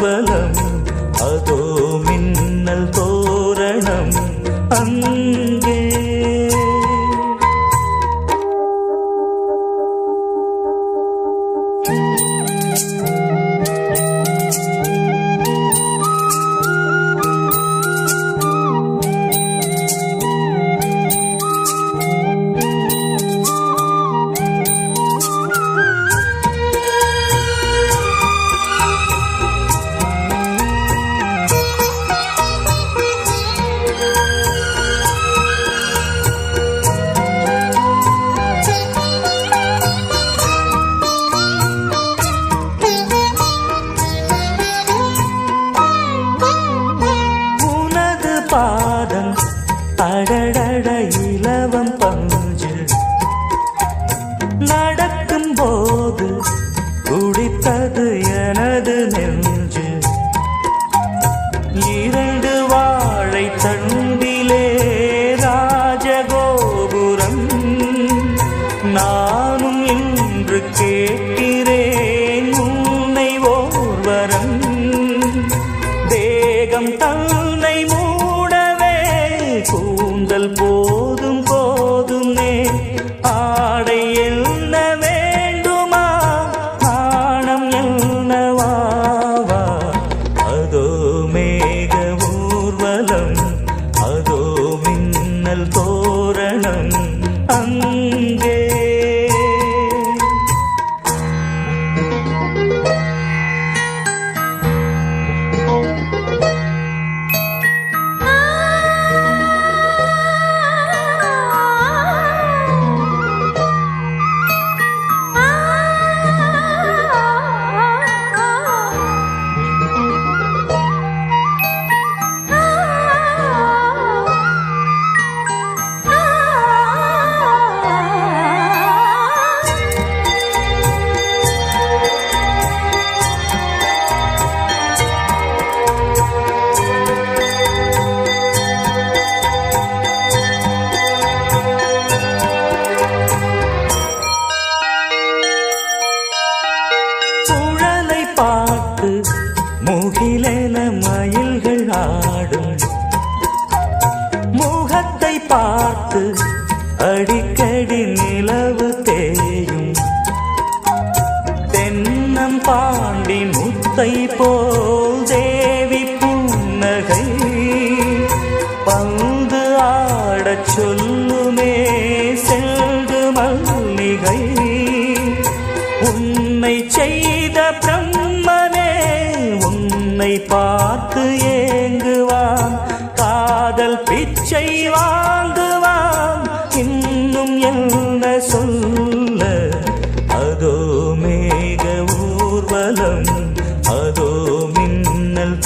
ஊர்வலம் அதோ மின்னல் தோரணம் அங்கே பாதம் அடடட இலவம் பஞ்சு நடக்கும் போது குடித்தது எனது நெஞ்சு இரண்டு வாழை தண்டிலே ராஜகோபுரம் நானும் இன்று கேட்கிறேன் உன்னை ஓர்வரம் தேகம் தன்னை கூந்தல் போதும் போதுமே ஆடை என்ன வேண்டுமா நாணம் என்னவாவா அதோ மேக ஊர்வலம் அதோ மின்னல் தோரணம் அங்கே பாட்டு முகிலென மயில்கள் ஆடும் முகத்தை பார்த்து அடிக்கடி நிலவு தேயும் தென்னம் பாண்டி முத்தை போல் தேவி புன்னகை பந்து ஆடச் சொல்லுமே செல்கு மல்லிகை உன்னை செய்த பிரம்மனே உன்னை பார்த்து ஏங்குவான் காதல் பிச்சை வாங்குவான் இன்னும் என்ன சொல்ல அதோ மேக ஊர்வலம் அதோ மின்னல்